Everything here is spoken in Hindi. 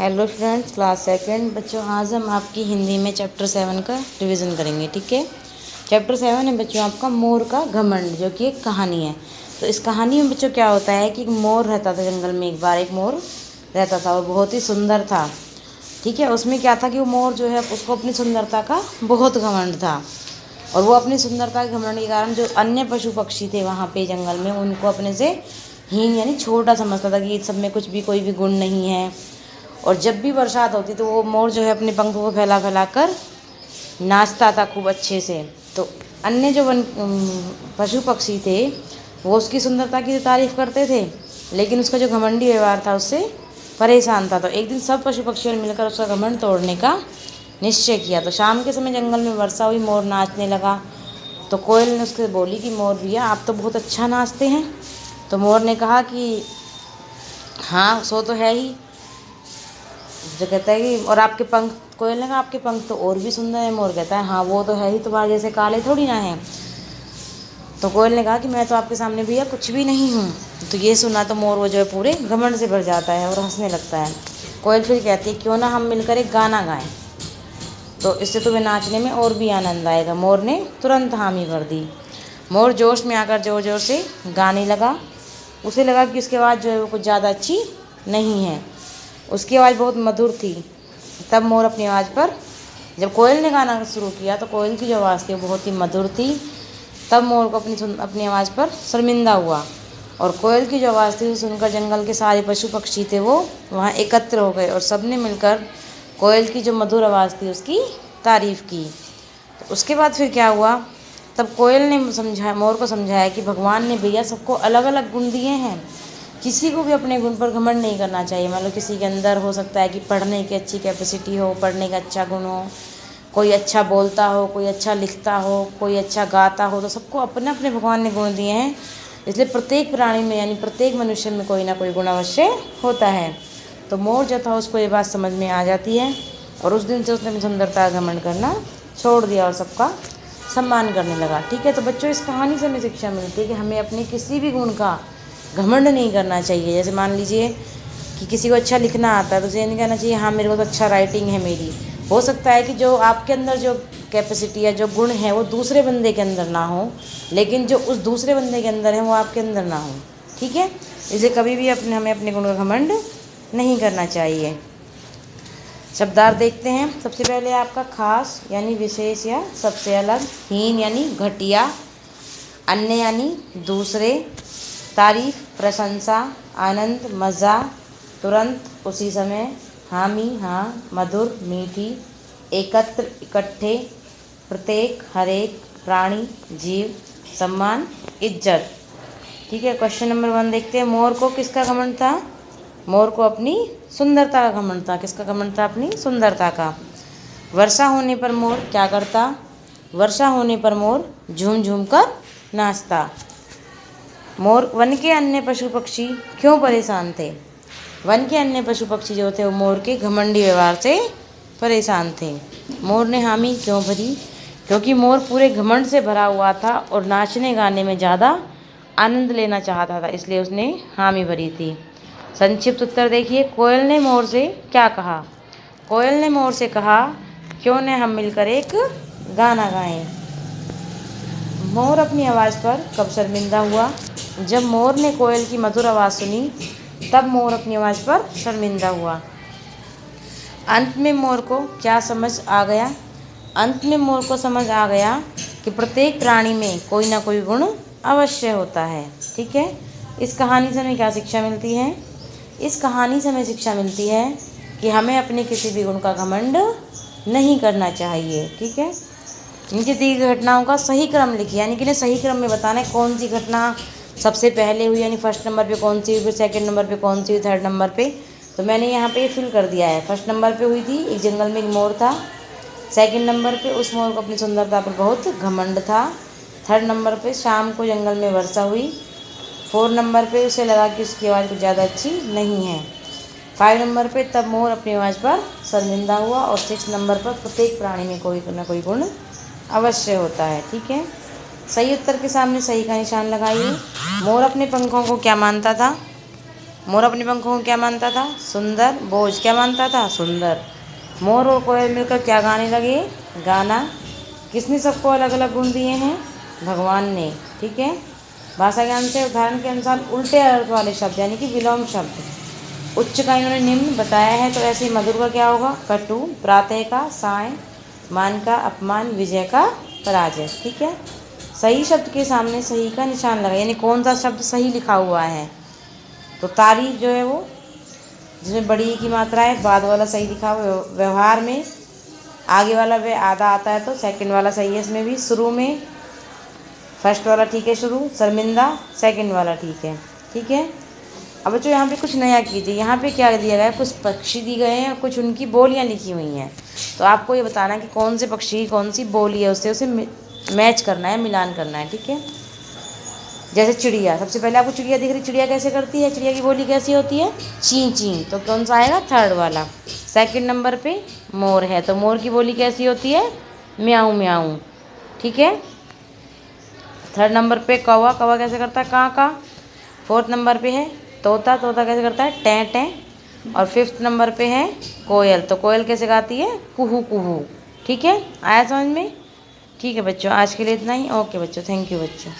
हेलो फ्रेंड्स, क्लास सेकंड बच्चों, आज हम आपकी हिंदी में चैप्टर 7 का रिवीजन करेंगे। ठीक है, चैप्टर 7 है बच्चों आपका मोर का घमंड, जो कि एक कहानी है। तो इस कहानी में बच्चों क्या होता है कि एक मोर रहता था जंगल में। एक बार एक मोर रहता था और बहुत ही सुंदर था। ठीक है, उसमें क्या था कि वो मोर जो है उसको अपनी सुंदरता का बहुत घमंड था। और वो अपनी सुंदरता के घमंड के कारण जो अन्य पशु पक्षी थे वहाँ पे जंगल में, उनको अपने से हीन यानी छोटा समझता था कि सब में कुछ भी कोई भी गुण नहीं है। और जब भी बरसात होती तो वो मोर जो है अपने पंखों को फैला फैला कर नाचता था खूब अच्छे से। तो अन्य जो पशु पक्षी थे वो उसकी सुंदरता की तारीफ़ करते थे, लेकिन उसका जो घमंडी व्यवहार था उससे परेशान था। तो एक दिन सब पशु पक्षियों ने मिलकर उसका घमंड तोड़ने का निश्चय किया। तो शाम के समय जंगल में वर्षा हुई, मोर नाचने लगा। तो कोयल ने उससे बोली कि मोर भैया, आप तो बहुत अच्छा नाचते हैं। तो मोर ने कहा कि हाँ, सो तो है ही। जो कहता है कि और आपके पंख, कोयल ने कहा आपके पंख तो और भी सुंदर है। मोर कहता है हाँ वो तो है ही, तुम्हारे जैसे काले थोड़ी ना है। तो कोयल ने कहा कि मैं तो आपके सामने भैया कुछ भी नहीं हूँ। तो ये सुना तो मोर वो जो है पूरे घमंड से भर जाता है और हंसने लगता है। कोयल फिर कहती है क्यों ना हम मिलकर एक गाना गाएं, तो इससे तुम्हें नाचने में और भी आनंद आएगा। मोर ने तुरंत हामी भर दी। मोर जोश में आकर ज़ोर ज़ोर से गाने लगा। उसे लगा कि उसकी आवाज़ जो है वो कुछ ज़्यादा अच्छी नहीं है, उसकी आवाज़ बहुत मधुर थी। तब मोर अपनी आवाज़ पर, जब कोयल ने गाना शुरू किया तो कोयल की जो आवाज़ थी वो बहुत ही मधुर थी। तब मोर को अपनी आवाज़ पर शर्मिंदा हुआ। और कोयल की जो आवाज़ थी उसे सुनकर जंगल के सारे पशु पक्षी थे वो वहाँ एकत्र हो गए और सबने मिलकर कोयल की जो मधुर आवाज़ थी उसकी तारीफ़ की। तो उसके बाद फिर क्या हुआ, तब कोयल ने मोर को समझाया कि भगवान ने भैया सबको अलग अलग गुण दिए हैं। किसी को भी अपने गुण पर घमंड नहीं करना चाहिए। मान लो किसी के अंदर हो सकता है कि पढ़ने की अच्छी कैपेसिटी हो, पढ़ने का अच्छा गुण हो, कोई अच्छा बोलता हो, कोई अच्छा लिखता हो, कोई अच्छा गाता हो। तो सबको अपने अपने भगवान ने गुण दिए हैं। इसलिए प्रत्येक प्राणी में यानी प्रत्येक मनुष्य में कोई ना कोई गुण अवश्य होता है। तो मोर जो था उसको ये बात समझ में आ जाती है और उस दिन से उसने अपनी सुंदरता का घमंड करना छोड़ दिया और सबका सम्मान करने लगा। ठीक है, तो बच्चों इस कहानी से हमें शिक्षा मिलती है कि हमें अपने किसी भी गुण का घमंड नहीं करना चाहिए। जैसे मान लीजिए कि किसी को अच्छा लिखना आता है तो उसे नहीं कहना चाहिए हाँ मेरे को तो अच्छा राइटिंग है मेरी। हो सकता है कि जो आपके अंदर जो कैपेसिटी है, जो गुण है वो दूसरे बंदे के अंदर ना हो, लेकिन जो उस दूसरे बंदे के अंदर है वो आपके अंदर ना हो। ठीक है, इसलिए कभी भी हमें अपने गुण का घमंड नहीं करना चाहिए। शब्दार्थ देखते हैं। सबसे पहले आपका खास यानी विशेष या सबसे अलग, हीन यानी घटिया, अन्य यानी दूसरे, तारीफ प्रशंसा, आनंद मज़ा, तुरंत उसी समय, हामी हाँ मधुर मीठी, एकत्र इकट्ठे, प्रत्येक हरेक, प्राणी जीव, सम्मान इज्जत। ठीक है, क्वेश्चन नंबर 1 देखते हैं। मोर को किसका घमंड था? मोर को अपनी सुंदरता का घमंड था। किसका घमंड था? अपनी सुंदरता का। वर्षा होने पर मोर क्या करता? वर्षा होने पर मोर झूम झूम कर नाचता। मोर वन के अन्य पशु पक्षी क्यों परेशान थे? वन के अन्य पशु पक्षी जो थे वो मोर के घमंडी व्यवहार से परेशान थे। मोर ने हामी क्यों भरी? क्योंकि मोर पूरे घमंड से भरा हुआ था और नाचने गाने में ज़्यादा आनंद लेना चाहता था, इसलिए उसने हामी भरी थी। संक्षिप्त उत्तर देखिए। कोयल ने मोर से क्या कहा? कोयल ने मोर से कहा क्यों न हम मिलकर एक गाना गाएं। मोर अपनी आवाज़ पर कब शर्मिंदा हुआ? जब मोर ने कोयल की मधुर आवाज़ सुनी तब मोर अपनी आवाज़ पर शर्मिंदा हुआ। अंत में मोर को क्या समझ आ गया? अंत में मोर को समझ आ गया कि प्रत्येक प्राणी में कोई ना कोई गुण अवश्य होता है। ठीक है, इस कहानी से हमें क्या शिक्षा मिलती है? इस कहानी से हमें शिक्षा मिलती है कि हमें अपने किसी भी गुण का घमंड नहीं करना चाहिए। ठीक है, नीचे दी गई घटनाओं का सही क्रम लिखिए, यानी कि सही क्रम में बताना है कौन सी घटना सबसे पहले हुई, यानी फर्स्ट नंबर पे कौन सी हुई, फिर सेकंड नंबर पे कौन सी हुई, थर्ड नंबर पे। तो मैंने यहाँ पे फिल कर दिया है। फर्स्ट नंबर पे हुई थी एक जंगल में एक मोर था। सेकंड नंबर पे उस मोर को अपनी सुंदरता पर बहुत घमंड था। थर्ड नंबर पे शाम को जंगल में वर्षा हुई। 4 नंबर पे उसे लगा कि उसकी आवाज़ कुछ ज़्यादा अच्छी नहीं है। 5 नंबर पे तब मोर अपनी आवाज़ पर शर्मिंदा हुआ। और 6 नंबर पर प्रत्येक प्राणी में कोई ना कोई गुण अवश्य होता है। ठीक है, सही उत्तर के सामने सही का निशान लगाइए। मोर अपने पंखों को क्या मानता था? मोर अपने पंखों को क्या मानता था? सुंदर। बोझ क्या मानता था? सुंदर। मोर और कोयल मिलकर क्या गाने लगे? गाना। किसने सबको अलग अलग गुण दिए हैं? भगवान ने। ठीक है। भाषा ज्ञान से उदाहरण के अनुसार उल्टे अर्थ वाले शब्द यानी कि विलोम शब्द। उच्च का इन्होंने निम्न बताया है, तो ऐसे ही मधुर का क्या होगा? कटु। प्रातः का साय। मान का अपमान। विजय का पराजय। ठीक है। सही शब्द के सामने सही का निशान लगा, यानी कौन सा शब्द सही लिखा हुआ है? तो तारीफ जो है वो जिसमें बड़ी की मात्रा है, बाद वाला सही लिखा हुआ। व्यवहार में आगे वाला वे आधा आता है तो सेकंड वाला सही है इसमें भी। शुरू में फर्स्ट वाला ठीक है शुरू। शर्मिंदा सेकंड वाला ठीक है। ठीक है। अब बच्चों यहाँ पे कुछ नया कीजिए। यहाँ पे क्या दिया गया है? कुछ पक्षी दिए गए हैं और कुछ उनकी बोलियाँ लिखी हुई हैं। तो आपको ये बताना है कि कौन से पक्षी की कौन सी बोली है, उससे उसे मैच करना है, मिलान करना है। ठीक है। जैसे चिड़िया, सबसे पहले आपको चिड़िया दिख रही, चिड़िया कैसे करती है? चिड़िया की बोली कैसी होती है? ची ची। तो कौन सा आएगा? थर्ड वाला। सेकंड नंबर पे मोर है, तो मोर की बोली कैसी होती है? म्याऊं म्याऊं। ठीक है। थर्ड नंबर पे कौवा, कौवा कैसे करता है? का। फोर्थ नंबर पे है तोता, तोता कैसे करता है? टें टें। और फिफ्थ नंबर पे है कोयल, तो कोयल कैसे गाती है? कुहू कुहू। ठीक है। आया समझ में? ठीक है बच्चों, आज के लिए इतना ही। ओके बच्चों, थैंक यू बच्चों।